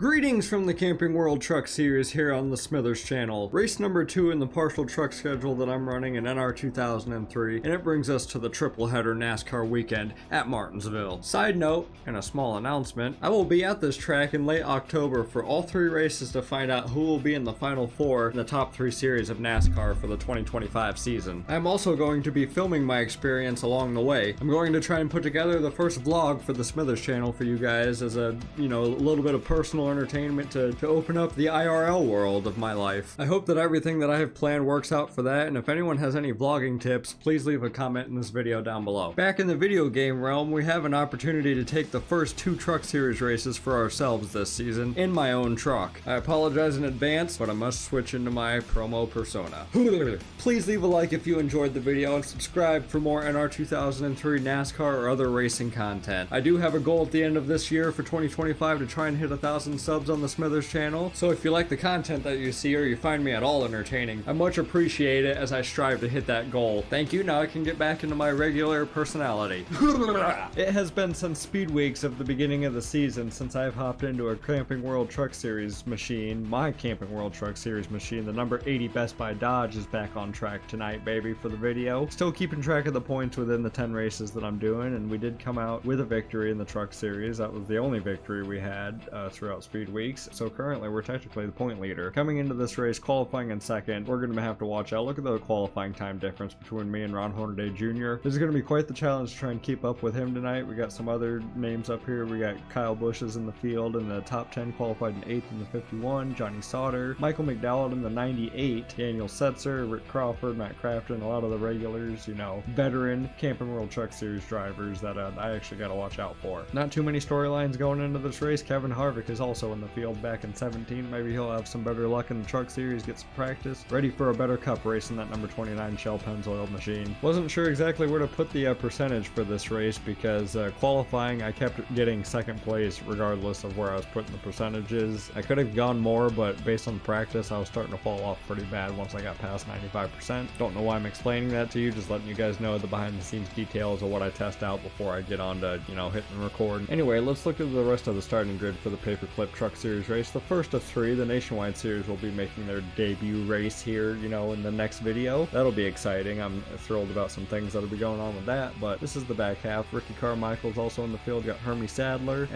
Greetings from the Camping World Truck Series here on the Smithers channel. Race number 2 in the partial truck schedule that I'm running in NR2003, and it brings us to the triple header NASCAR weekend at Martinsville. Side note, and a small announcement, I will be at this track in late October for all 3 races to find out who will be in the final 4 in the top 3 series of NASCAR for the 2025 season. I'm also going to be filming my experience along the way. I'm going to try and put together the first vlog for the Smithers channel for you guys as a, a little bit of personal entertainment to open up the IRL world of my life. I hope that everything that I have planned works out for that, and if anyone has any vlogging tips, please leave a comment in this video down below. Back in the video game realm, we have an opportunity to take the first 2 truck series races for ourselves this season in my own truck. I apologize in advance, but I must switch into my promo persona. Please leave a like if you enjoyed the video and subscribe for more NR2003 NASCAR or other racing content. I do have a goal at the end of this year for 2025 to try and hit 1,000 subs on the Smithers channel, so if you like the content that you see or you find me at all entertaining, I much appreciate it as I strive to hit that goal. Thank you, now I can get back into my regular personality. It has been since Speed Weeks of the beginning of the season since I've hopped into a Camping World Truck Series machine. My Camping World Truck Series machine, the number 80 Best Buy Dodge, is back on track tonight, baby, for the video. Still keeping track of the points within the 10 races that I'm doing, and we did come out with a victory in the Truck Series. That was the only victory we had throughout Speed Weeks, so currently we're technically the point leader. Coming into this race, qualifying in second, we're going to have to watch out. Look at the qualifying time difference between me and Ron Hornaday Jr. This is going to be quite the challenge to try and keep up with him tonight. We got some other names up here. We got Kyle Busch is in the field in the top 10, qualified in 8th in the 51, Johnny Sauter, Michael McDowell in the 98, Daniel Setzer, Rick Crawford, Matt Crafton, a lot of the regulars, veteran Camping World Truck Series drivers that I actually got to watch out for. Not too many storylines going into this race. Kevin Harvick is also in the field back in 17. Maybe he'll have some better luck in the Truck Series, get some practice. Ready for a better cup race in that number 29 Shell Pennzoil machine. Wasn't sure exactly where to put the percentage for this race because qualifying I kept getting second place regardless of where I was putting the percentages. I could have gone more, but based on practice I was starting to fall off pretty bad once I got past 95%. Don't know why I'm explaining that to you, just letting you guys know the behind the scenes details of what I test out before I get on to, hit and record. Anyway, let's look at the rest of the starting grid for the Paperclip Truck Series race. The first of 3, the Nationwide Series, will be making their debut race here, in the next video. That'll be exciting. I'm thrilled about some things that'll be going on with that, but this is the back half. Ricky Carmichael's also in the field. Got Hermie Sadler,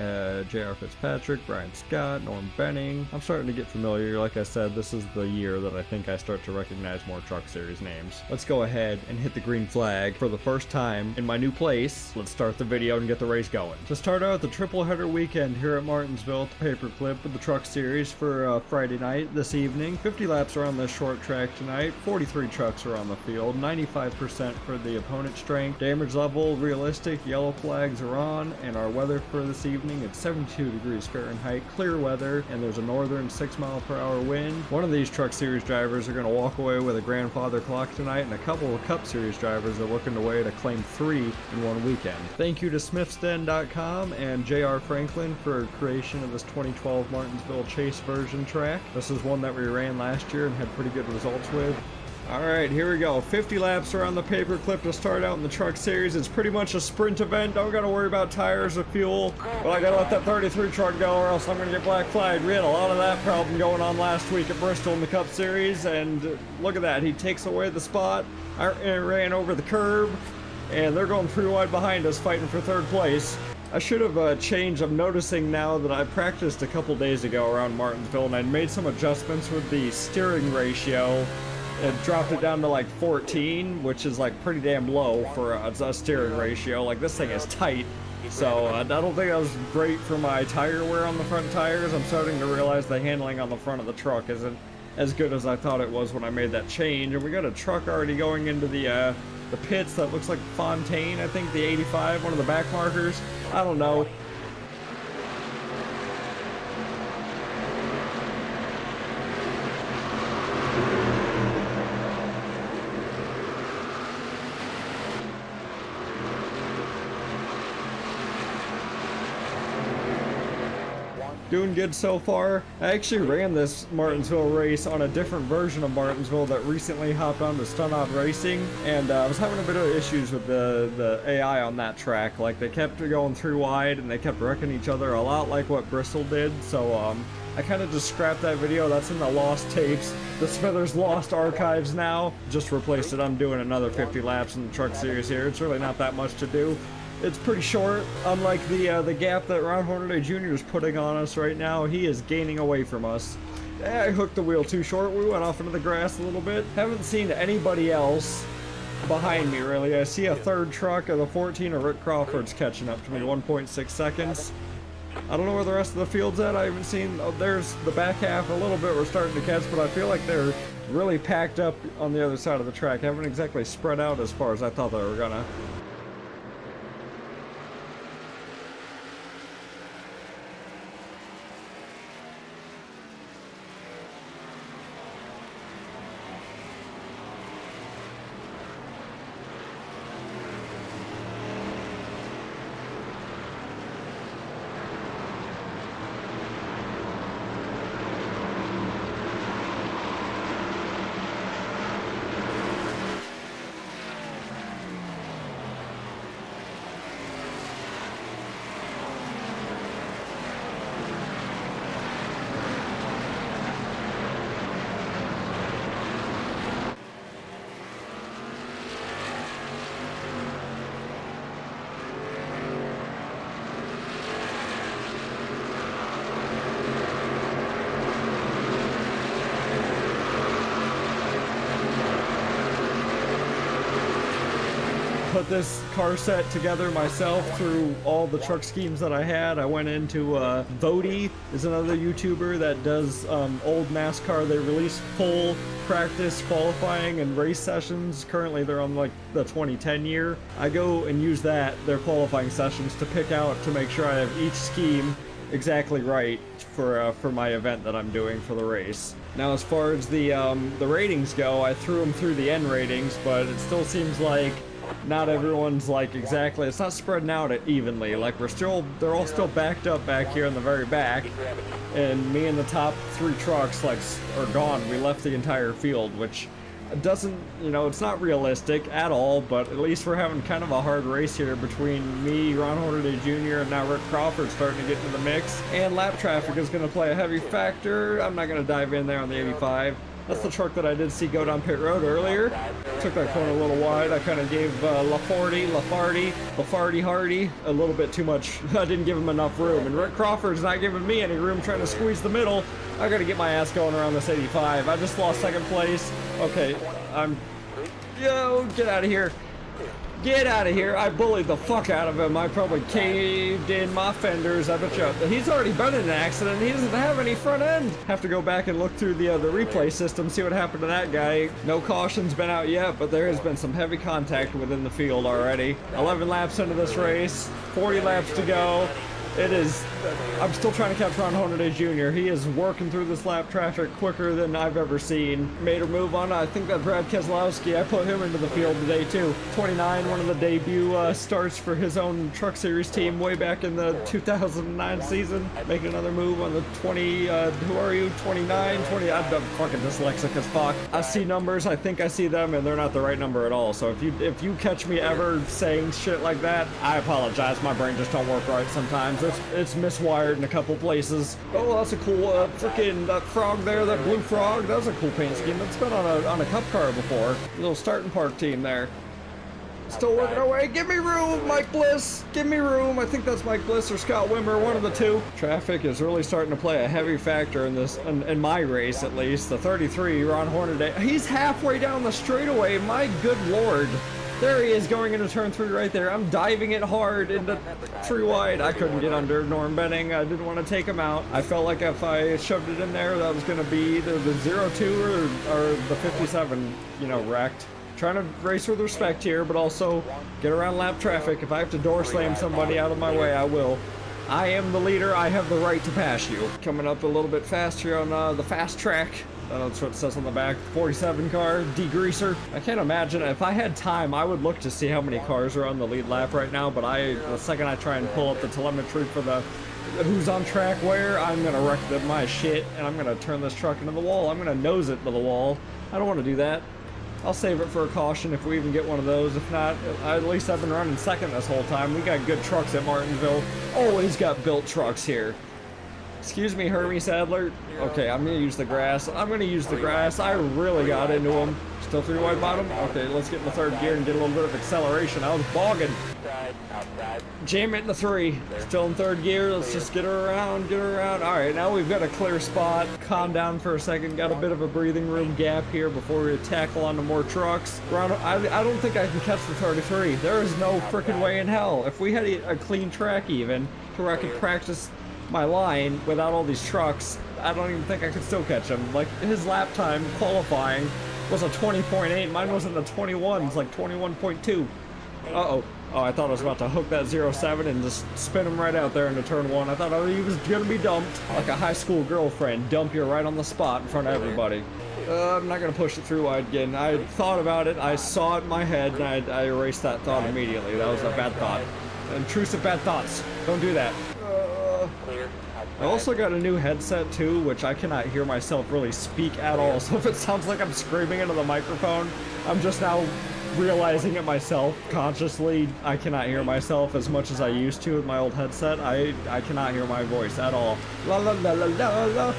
J.R. Fitzpatrick, Brian Scott, Norm Benning. I'm starting to get familiar. Like I said, this is the year that I think I start to recognize more Truck Series names. Let's go ahead and hit the green flag for the first time in my new place. Let's start the video and get the race going. To start out the triple header weekend here at Martinsville at the Paperclip with the Truck Series for Friday night this evening. 50 laps around this short track tonight. 43 trucks are on the field. 95% for the opponent strength. Damage level realistic. Yellow flags are on, and our weather for this evening, it's 72 degrees Fahrenheit, clear weather, and there's a northern 6-mile-per-hour wind. One of these Truck Series drivers are going to walk away with a grandfather clock tonight, and a couple of Cup Series drivers are looking away to claim 3 in one weekend. Thank you to smithsden.com and J.R. Franklin for creation of this 2012 Martinsville Chase version track. This is one that we ran last year and had pretty good results with. Alright, here we go. 50 laps around the Paperclip to start out in the Truck Series. It's pretty much a sprint event. Don't gotta worry about tires or fuel. But I gotta let that 33 truck go or else I'm gonna get black flagged. We had a lot of that problem going on last week at Bristol in the Cup Series, and look at that. He takes away the spot. I ran over the curb, and they're going 3 wide behind us fighting for 3rd place. I should have changed. I'm noticing now that I practiced a couple days ago around Martinsville, and I made some adjustments with the steering ratio. It dropped it down to like 14, which is like pretty damn low for a steering ratio. Like, this thing is tight, so I don't think that was great for my tire wear on the front tires. I'm starting to realize the handling on the front of the truck isn't as good as I thought it was when I made that change. And we got a truck already going into the pits that looks like Fontaine, I think, the 85, one of the back markers. I don't know. Doing good so far. I actually ran this Martinsville race on a different version of Martinsville that recently hopped onto iRacing, and I was having a bit of issues with the AI on that track. Like, they kept going through wide and they kept wrecking each other a lot like what Bristol did, so I kind of just scrapped that video. That's in the lost tapes, the Smithers lost archives now. Just replaced it. I'm doing another 50 laps in the truck series here. It's really not that much to do. It's pretty short, unlike the gap that Ron Hornaday Jr. is putting on us right now. He is gaining away from us. I hooked the wheel too short. We went off into the grass a little bit. Haven't seen anybody else behind me, really. I see a third truck of the 14 of Rick Crawford's catching up to me, 1.6 seconds. I don't know where the rest of the field's at. I haven't seen, oh, there's the back half a little bit we're starting to catch, but I feel like they're really packed up on the other side of the track. Haven't exactly spread out as far as I thought they were gonna. Put this car set together myself through all the truck schemes that I had. I went into BULLIED is another YouTuber that does old NASCAR. They release full practice, qualifying, and race sessions. Currently they're on like the 2010 year. I go and use their qualifying sessions to pick out, to make sure I have each scheme exactly right for my event that I'm doing for the race. Now, as far as the ratings go, I threw them through the N ratings, but it still seems like not everyone's like exactly, it's not spreading out evenly. Like, they're all still backed up back here in the very back, and me and the top three trucks like are gone. We left the entire field, which doesn't, you know, it's not realistic at all, but at least we're having kind of a hard race here between me, Ron Hornaday Jr., and now Rick Crawford starting to get into the mix, and lap traffic is going to play a heavy factor. I'm not going to dive in there on the 85. That's the truck that I did see go down pit road earlier. Took that corner a little wide. I kind of gave Lafardy Hardy a little bit too much. I didn't give him enough room. And Rick Crawford's not giving me any room, trying to squeeze the middle. I got to get my ass going around this 85. I just lost second place. Okay, Yo, get out of here. Get out of here. I bullied the fuck out of him. I probably caved in my fenders. I bet you he's already been in an accident. He doesn't have any front end. Have to go back and look through the replay system, see what happened to that guy. No caution's been out yet, but there has been some heavy contact within the field already. 11 laps into this race, 40 laps to go. It is, I'm still trying to catch Ron Hornaday Jr. He is working through this lap traffic quicker than I've ever seen. Made a move on, I think that Brad Keselowski, I put him into the field today too. 29, one of the debut starts for his own truck series team way back in the 2009 season. Making another move on the 20, who are you, 29, 20, I'm fucking dyslexic as fuck. I see numbers, I think I see them, and they're not the right number at all. So if you catch me ever saying shit like that, I apologize. My brain just don't work right sometimes. It's miswired in a couple places. Oh, that's a cool freaking that frog there, that blue frog. That was a cool paint scheme. That's been on a cup car before. Little starting park team there. Still working our way. Give me room, Mike Bliss. Give me room. I think that's Mike Bliss or Scott Wimmer, one of the two. Traffic is really starting to play a heavy factor in this, in my race at least. The 33, Ron Hornaday. He's halfway down the straightaway. My good lord. There he is going into turn 3 right there. I'm diving it hard into 3 wide. I couldn't get under Norm Benning. I didn't want to take him out. I felt like if I shoved it in there, that was going to be either the 02 or the 57, you know, wrecked. Trying to race with respect here, but also get around lap traffic. If I have to door slam somebody out of my way, I will. I am the leader. I have the right to pass you. Coming up a little bit faster on the fast track. That's what it says on the back. 47 car, degreaser. I can't imagine. If I had time, I would look to see how many cars are on the lead lap right now, but the second I try and pull up the telemetry for the who's on track where, I'm gonna wreck my shit, and I'm gonna turn this truck into the wall. I'm gonna nose it to the wall. I don't want to do that. I'll save it for a caution if we even get one of those. If not, at least I've been running second this whole time. We got good trucks at Martinsville. Always got built trucks here. Excuse me, Hermie Sadler. Okay, I'm gonna use the grass. I'm gonna use the grass. I really got into him. Still 3 wide bottom? Okay, let's get in the 3rd gear and get a little bit of acceleration. I was bogging. Jam it in the 3. Still in 3rd gear. Let's just get her around, get her around. All right, now we've got a clear spot. Calm down for a second. Got a bit of a breathing room gap here before we tackle onto more trucks. I don't think I can catch the 33. There is no freaking way in hell. If we had a clean track even, to where I could practice my line without all these trucks, I don't even think I could still catch him. Like, his lap time qualifying was a 20.8. Mine wasn't a 21. It's like 21.2. Uh-oh. Oh, I thought I was about to hook that 07 and just spin him right out there into turn 1. I thought he was gonna be dumped like a high school girlfriend. Dump you right on the spot in front of everybody. I'm not gonna push it through wide again. I thought about it, I saw it in my head, and I erased that thought immediately. That was a bad thought. Intrusive bad thoughts. Don't do that. I also got a new headset too, which I cannot hear myself really speak at all. So if it sounds like I'm screaming into the microphone, I'm just now realizing it myself consciously. I cannot hear myself as much as I used to with my old headset. I cannot hear my voice at all. La la la la la la.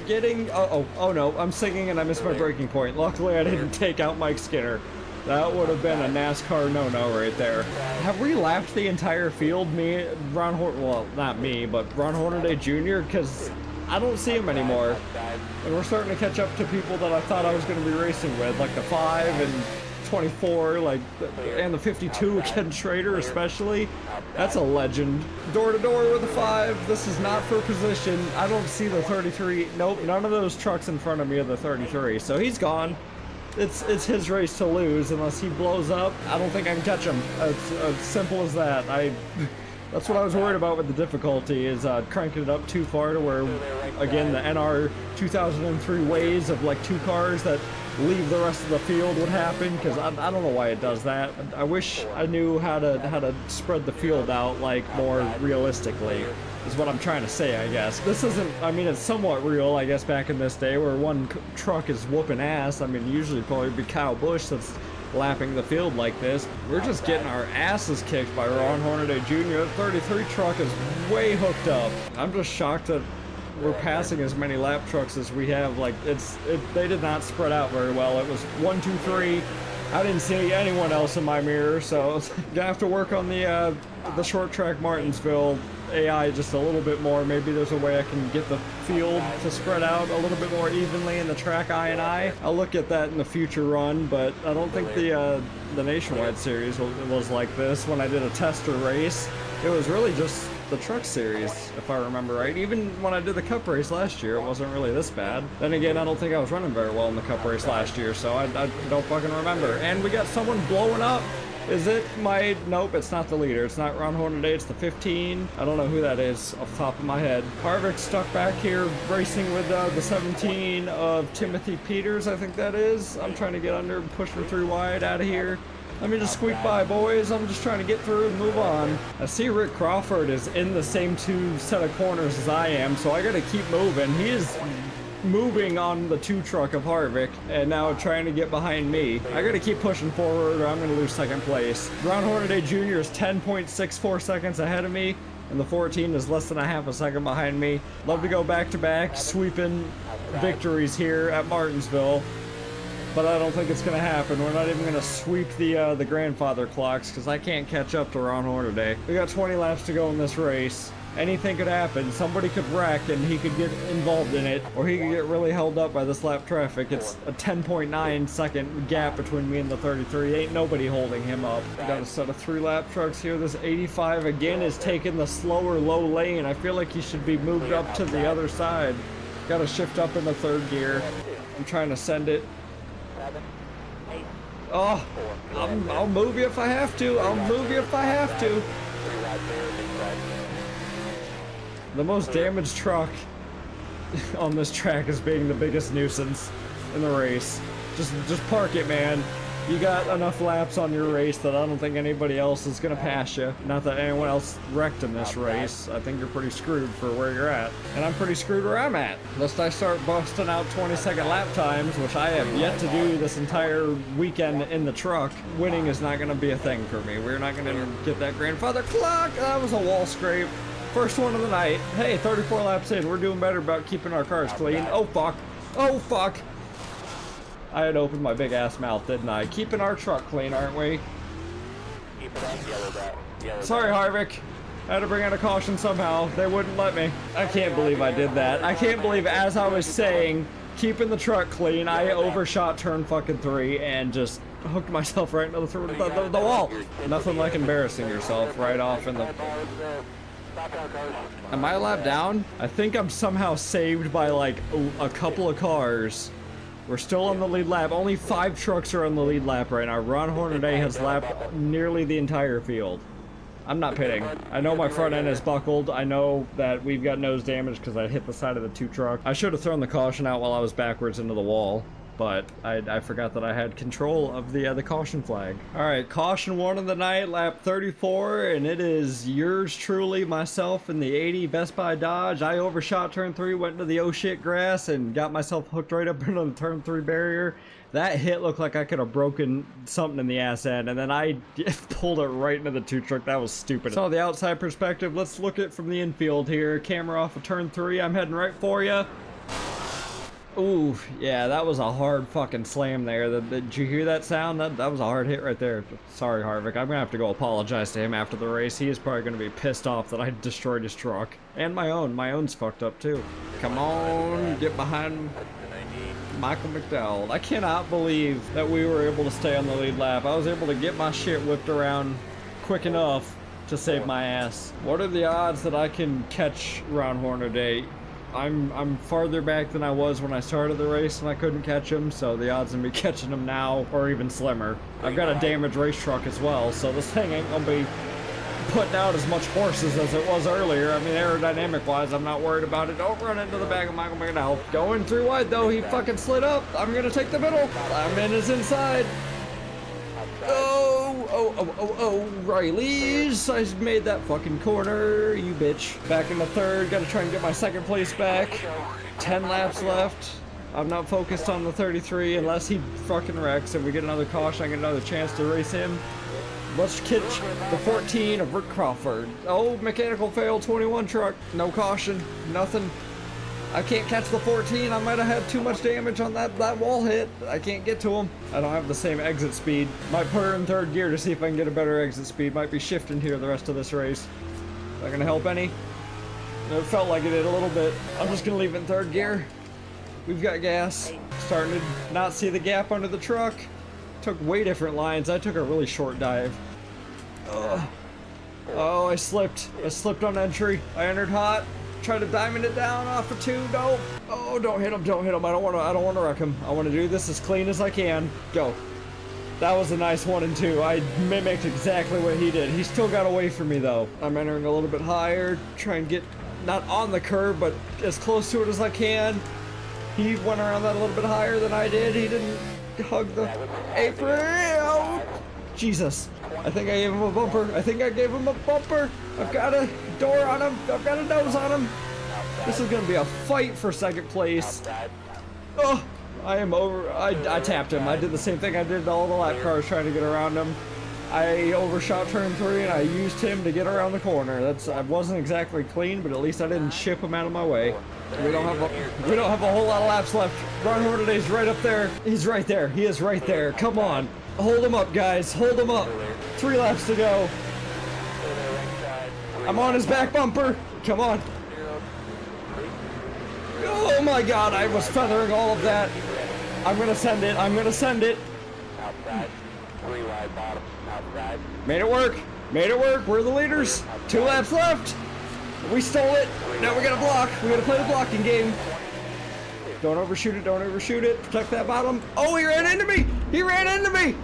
Getting oh no, I'm singing and I missed my breaking point. Luckily I didn't take out Mike Skinner. That would have been a NASCAR no-no right there. Have we lapped the entire field? Me, Ron Horton, well, not me, but Ron Hornaday Jr., because I don't see him anymore. And we're starting to catch up to people that I thought I was going to be racing with, like the 5 and 24, like, and the 52, Ken Schrader especially. That's a legend. Door to door with the 5. This is not for position. I don't see the 33. Nope, none of those trucks in front of me are the 33, so he's gone. It's his race to lose unless he blows up. I don't think I can catch him. It's as simple as that. That's what I was worried about with the difficulty, is cranking it up too far to where, again, the NR2003 ways of like 2 cars that leave the rest of the field would happen, because I don't know why it does that. I wish I knew how to spread the field out like more realistically, is what I'm trying to say, I guess. This isn't, I mean, it's somewhat real, I guess, back in this day where one truck is whooping ass. I mean, usually probably be Kyle Busch that's lapping the field like this. We're just getting our asses kicked by Ron Hornaday Jr. The 33 truck is way hooked up. I'm just shocked that we're passing as many lap trucks as we have. Like, they did not spread out very well. It was 1, 2, 3. I didn't see anyone else in my mirror, so gonna have to work on the short track Martinsville AI just a little bit more. Maybe there's a way I can get the field to spread out a little bit more evenly in the track I&I. I'll look at that in the future run, but I don't think the Nationwide Series was like this. When I did a tester race, it was really just the truck series, if I remember right. Even when I did the cup race last year, it wasn't really this bad. Then again, I don't think I was running very well in the cup race last year, so I don't fucking remember. And we got someone blowing up. Is it my... Nope, it's not the leader. It's not Ron Hornaday, it's the 15. I don't know who that is off the top of my head. Harvick stuck back here racing with the 17 of Timothy Peters, I think that is. I'm trying to get under and push him 3 wide out of here. Let me just squeak by, boys. I'm just trying to get through and move on. I see Rick Crawford is in the same 2 set of corners as I am, so I gotta keep moving. He is moving on the 2 truck of Harvick and now trying to get behind me. I gotta keep pushing forward or I'm gonna lose second place. Ron Hornaday Jr. is 10.64 seconds ahead of me, and the 14 is less than a half a second behind me. Love to go back to back, sweeping victories here at Martinsville, but I don't think it's gonna happen. We're not even gonna sweep the grandfather clocks because I can't catch up to Ron Hornaday. We got 20 laps to go in this race. Anything could happen. Somebody could wreck and he could get involved in it, or he could get really held up by this lap traffic. It's a 10.9 second gap between me and the 33. Ain't nobody holding him up. Got a set of 3 lap trucks here. This 85 again is taking the slower low lane. I feel like he should be moved up to the other side. Got to shift up in the 3rd gear. I'm trying to send it. Oh, I'll move you if I have to. I'll move you if I have to. The most damaged truck on this track is being the biggest nuisance in the race. Just park it, man. You got enough laps on your race that I don't think anybody else is gonna pass you. Not that anyone else wrecked in this race. I think you're pretty screwed for where you're at. And I'm pretty screwed where I'm at. Unless I start busting out 20-second lap times, which I have yet to do this entire weekend in the truck, winning is not gonna be a thing for me. We're not gonna get that grandfather clock. That was a wall scrape. First one of the night. Hey, 34 laps in. We're doing better about keeping our cars clean. Oh, fuck. Oh, fuck. I had opened my big ass mouth, didn't I? Keeping our truck clean, aren't we? Sorry, Harvick. I had to bring out a caution somehow. They wouldn't let me. I can't believe I did that. I can't believe, as I was saying, keeping the truck clean, I overshot turn fucking 3 and just hooked myself right into the wall. Nothing like embarrassing yourself right off in the... Am I a lap down? I think I'm somehow saved by like a couple of cars. We're still on the lead lap. Only 5 trucks are on the lead lap right now. Ron Hornaday has lapped nearly the entire field. I'm not pitting. I know my front end is buckled. I know that we've got nose damage because I hit the side of the 2 truck. I should have thrown the caution out while I was backwards into the wall, but I forgot that I had control of the caution flag. All right, caution 1 of the night, lap 34, and it is yours truly, myself, in the 80 Best Buy Dodge. I overshot turn 3, went into the oh shit grass, and got myself hooked right up into the turn 3 barrier. That hit looked like I could have broken something in the ass end, and then I pulled it right into the 2 truck. That was stupid. So the outside perspective, let's look at it from the infield here. Camera off of turn 3. I'm heading right for you. Ooh, yeah, that was a hard fucking slam there. Did you hear that sound? That was a hard hit right there. Sorry, Harvick. I'm gonna have to go apologize to him after the race. He is probably gonna be pissed off that I destroyed his truck. And my own. My own's fucked up too. Come on, get behind Michael McDowell. I cannot believe that we were able to stay on the lead lap. I was able to get my shit whipped around quick enough to save my ass. What are the odds that I can catch Ron Hornaday? I'm farther back than I was when I started the race and I couldn't catch him, so the odds of me catching him now are even slimmer. I've got a damaged race truck as well, so this thing ain't gonna be putting out as much horses as it was earlier. I mean, aerodynamic wise, I'm not worried about it. Don't run into the back of Michael McDowell. Going through wide though, he fucking slid up. I'm gonna take the middle. I'm in his inside. Oh, Riley's. I made that fucking corner, you bitch. Back in the 3rd, gotta try and get my 2nd place back. 10 laps left. I'm not focused on the 33 unless he fucking wrecks and we get another caution, I get another chance to race him. Let's catch the 14 of Rick Crawford. Oh, mechanical fail, 21 truck. No caution, nothing. I can't catch the 14. I might have had too much damage on that wall hit. I can't get to him. I don't have the same exit speed. Might put her in 3rd gear to see if I can get a better exit speed. Might be shifting here the rest of this race. Is that gonna help any? It felt like it did a little bit. I'm just gonna leave it in 3rd gear. We've got gas. Starting to not see the gap under the truck. Took way different lines. I took a really short dive. Oh, I slipped. I slipped on entry. I entered hot. Tried to diamond it down off of 2. No. Oh, don't hit him. Don't hit him. I don't want to wreck him. I want to do this as clean as I can. Go. That was a nice 1 and 2. I mimicked exactly what he did. He still got away from me though. I'm entering a little bit higher. Try and get not on the curb, but as close to it as I can. He went around that a little bit higher than I did. He didn't hug the apron. Oh, Jesus. I think I gave him a bumper. I think I gave him a bumper. I've got a door on him. I've got a nose on him. This is going to be a fight for 2nd place. Oh, I am over. I tapped him. I did the same thing I did to all the lap cars trying to get around him. I overshot turn 3 and I used him to get around the corner. I wasn't exactly clean, but at least I didn't ship him out of my way. We don't have a whole lot of laps left. Ron Hornaday's right up there. He's right there. He is right there. Come on. Hold him up, guys. Hold him up. 3 laps to go. I'm on his back bumper. Come on. Oh my God, I was feathering all of that. I'm gonna send it. I'm gonna send it. Made it work. Made it work. We're the leaders. 2 laps left. We stole it. Now we gotta block. We gotta play the blocking game. Don't overshoot it. Don't overshoot it. Protect that bottom. Oh, he ran into me. He ran into me.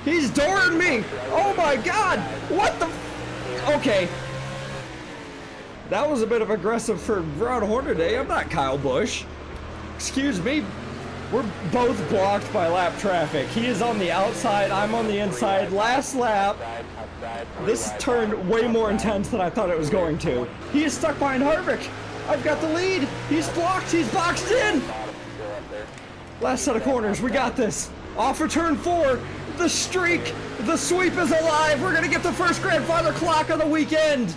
He's dooring me. Oh my God. What the? Okay. That was a bit of aggressive for Ron Hornaday. I'm not Kyle Busch. Excuse me. We're both blocked by lap traffic. He is on the outside, I'm on the inside. Last lap, this turned way more intense than I thought it was going to. He is stuck behind Harvick. I've got the lead. He's blocked, he's boxed in. Last set of corners, we got this. Off for turn 4, the streak, the sweep is alive. We're gonna get the first grandfather clock of the weekend.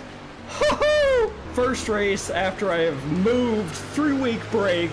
Woohoo! First race after I have moved 3-week break,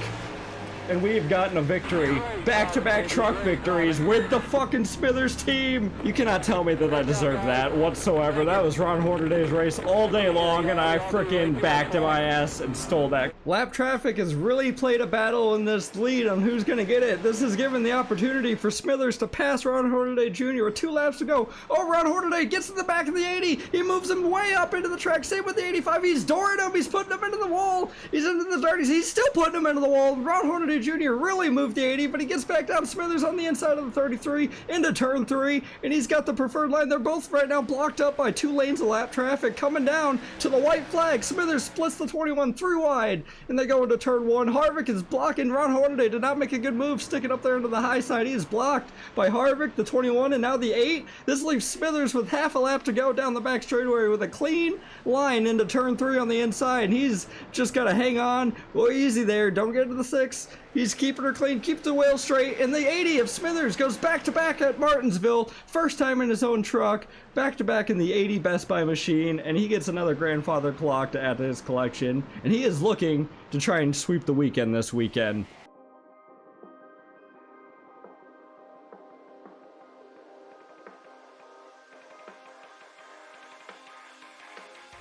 and we have gotten a victory. Back-to-back truck victories with the fucking Smithers team. You cannot tell me that I deserve that whatsoever. That was Ron Hornaday's race all day long, and I freaking backed my ass and stole that. Lap traffic has really played a battle in this lead on who's gonna get it. This has given the opportunity for Smithers to pass Ron Hornaday Jr. with 2 laps to go. Oh, Ron Hornaday gets to the back of the 80. He moves him way up into the track. Same with the 85. He's dooring him. He's putting him into the wall. He's into the 30s. He's still putting him into the wall. Ron Hornaday Jr. really moved the 80, but he gets back down. Smithers on the inside of the 33 into turn 3, and he's got the preferred line. They're both right now blocked up by 2 lanes of lap traffic. Coming down to the white flag, Smithers splits the 21 3 wide, and they go into turn 1. Harvick is blocking. Ron Hornaday did not make a good move, sticking up there into the high side. He is blocked by Harvick, the 21, and now the 8. This leaves Smithers with half a lap to go down the back straightaway with a clean line into turn 3 on the inside, and he's just got to hang on. Well, easy there. Don't get into the 6. He's keeping her clean, keep the wheel straight, and the 80 of Smithers goes back-to-back at Martinsville. First time in his own truck, back-to-back in the 80 Best Buy machine, and he gets another grandfather clock to add to his collection, and he is looking to try and sweep the weekend this weekend.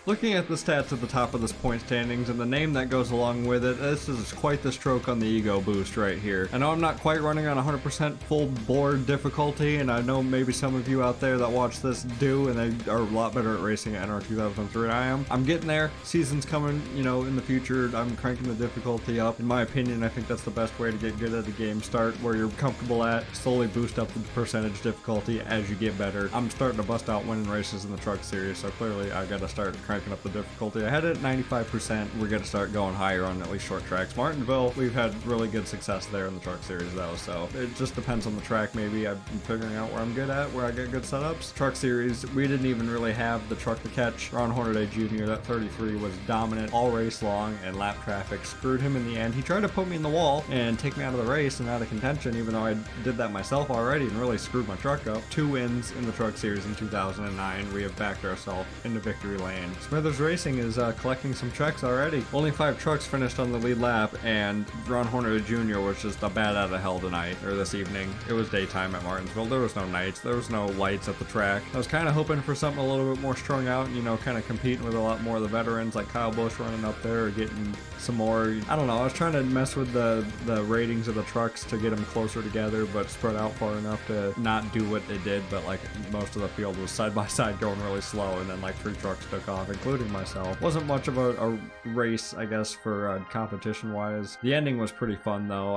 Looking at the stats at the top of this point standings and the name that goes along with it, this is quite the stroke on the ego boost right here. I know I'm not quite running on 100% full board difficulty, and I know maybe some of you out there that watch this do, and they are a lot better at racing at NR2003 than I am. I'm getting there. Season's coming, you know, in the future. I'm cranking the difficulty up. In my opinion, I think that's the best way to get good at a game. Start where you're comfortable at, slowly boost up the percentage difficulty as you get better. I'm starting to bust out winning races in the truck series, so clearly I gotta start cranking up the difficulty. I had it at 95%. We're going to start going higher on at least short tracks. Martinsville, we've had really good success there in the truck series though, so it just depends on the track. Maybe I'm figuring out where I'm good at, where I get good setups. Truck series, we didn't even really have the truck to catch Ron Hornaday Jr. That 33 was dominant all race long, and lap traffic screwed him in the end. He tried to put me in the wall and take me out of the race and out of contention, even though I did that myself already and really screwed my truck up. 2 wins in the truck series in 2009. We have backed ourselves into victory lane. Smithers Racing is collecting some checks already. Only 5 trucks finished on the lead lap, and Ron Hornaday Jr. was just a bat out of hell tonight, or this evening. It was daytime at Martinsville. There was no nights. There was no lights at the track. I was kind of hoping for something a little bit more strung out, you know, kind of competing with a lot more of the veterans like Kyle Busch running up there, or getting some more, I don't know, I was trying to mess with the ratings of the trucks to get them closer together, but spread out far enough to not do what they did, but like most of the field was side by side going really slow, and then like 3 trucks took off, including myself. Wasn't much of a race, I guess, for competition wise. The ending was pretty fun though.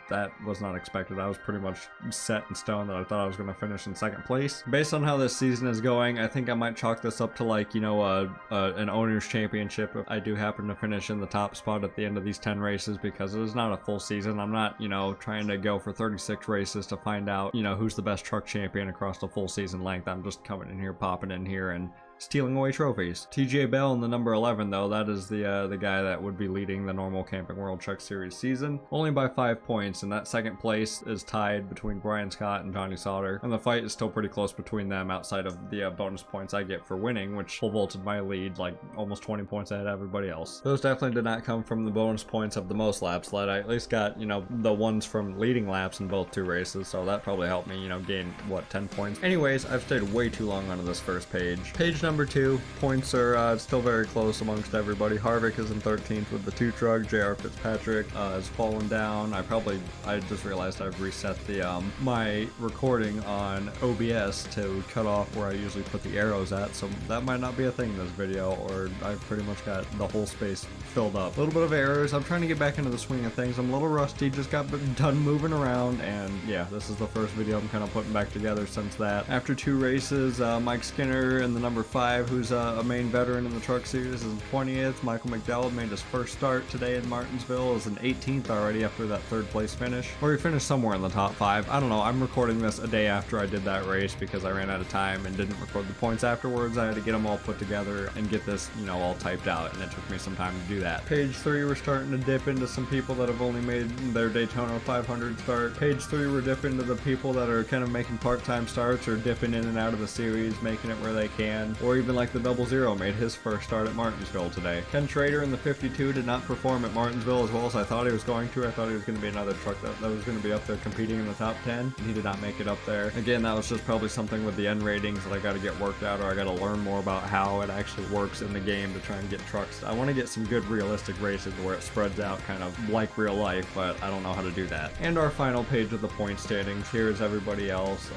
That was not expected. I was pretty much set in stone that I thought I was going to finish in 2nd place. Based on how this season is going, I think I might chalk this up to like, you know, an owner's championship if I do happen to finish in the top spot at the end of these 10 races, because it is not a full season. I'm not, you know, trying to go for 36 races to find out, you know, who's the best truck champion across the full season length. I'm just coming in here, popping in here, and stealing away trophies. TJ Bell in the number 11 though, that is the guy that would be leading the normal Camping World Truck Series season, only by 5 points, and that 2nd place is tied between Brian Scott and Johnny Sauter, and the fight is still pretty close between them outside of the bonus points I get for winning, which full vaulted my lead like almost 20 points ahead of everybody else. Those definitely did not come from the bonus points of the most laps led. I at least got, you know, the ones from leading laps in both 2 races, so that probably helped me, you know, gain what, 10 points. Anyways, I've stayed way too long onto this first page. Page number 2, points are still very close amongst everybody. Harvick is in 13th with the 2 truck. JR Fitzpatrick has fallen down. I just realized I've reset the my recording on OBS to cut off where I usually put the arrows at, so that might not be a thing in this video, or I've pretty much got the whole space filled up. A little bit of errors. I'm trying to get back into the swing of things. I'm a little rusty, just got done moving around, and yeah, this is the first video I'm kind of putting back together since that. After 2 races, Mike Skinner in the number 5 5, who's a main veteran in the truck series, is 20th. Michael McDowell made his first start today in Martinsville, is an 18th already after that 3rd place finish, or he finished somewhere in the top 5. I don't know. I'm recording this a day after I did that race because I ran out of time and didn't record the points afterwards. I had to get them all put together and get this, you know, all typed out, and it took me some time to do that. Page 3, we're starting to dip into some people that have only made their Daytona 500 start. Page 3, we're dipping into the people that are kind of making part-time starts or dipping in and out of the series, making it where they can, or even like the 00 made his first start at Martinsville today. Ken Schrader in the 52 did not perform at Martinsville as well as I thought he was going to. I thought he was going to be another truck that was going to be up there competing in the top 10, and he did not make it up there. Again, that was just probably something with the N ratings that I got to get worked out, or I got to learn more about how it actually works in the game to try and get trucks. I want to get some good realistic races where it spreads out kind of like real life, but I don't know how to do that. And our final page of the point standings. Here's everybody else.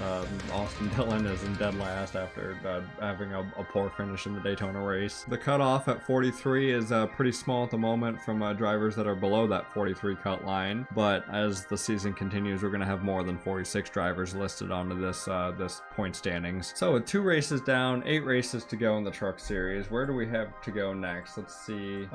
Austin Dillon is in dead last after having a poor finish in the Daytona race. The cutoff at 43 is pretty small at the moment from drivers that are below that 43 cut line, but as the season continues, we're going to have more than 46 drivers listed onto this point standings. So with 2 races down, 8 races to go in the truck series, where do we have to go next? Let's see.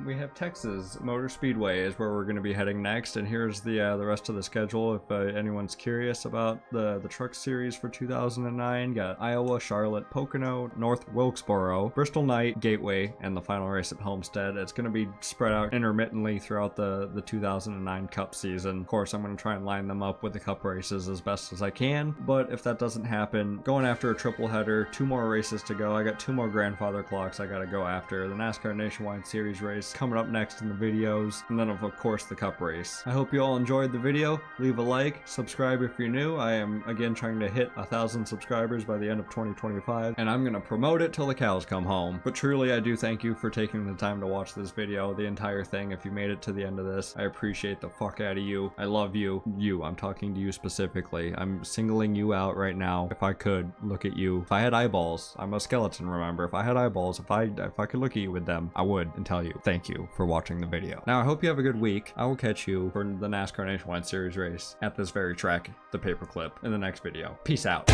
We have Texas Motor Speedway is where we're going to be heading next, and here's the rest of the schedule if anyone's curious about the truck series for 2009. Got Iowa, Charlotte, Pocono, North Wilkesboro, Bristol Night, Gateway, and the final race at Homestead. It's going to be spread out intermittently throughout the 2009 Cup season. Of course, I'm going to try and line them up with the Cup races as best as I can, but if that doesn't happen, going after a triple header, 2 more races to go. I got 2 more grandfather clocks I got to go after. The NASCAR Nationwide Series race coming up next in the videos, and then of course the Cup race. I hope you all enjoyed the video. Leave a like, subscribe if you're new. I am again trying to hit 1,000 subscribers by the end of 2025, and I'm gonna promote it till the cows come home. But truly, I do thank you for taking the time to watch this video, the entire thing. If you made it to the end of this, I appreciate the fuck out of you. I love you. I'm talking to you specifically. I'm singling you out right now. If I could look at you, if I had eyeballs, I'm a skeleton, remember. If I had eyeballs, if I could look at you with them, I would, and tell you thank you for watching the video. Now, I hope you have a good week. I will catch you for the NASCAR Nationwide Series race at this very track, the paperclip, in the next video. Peace out.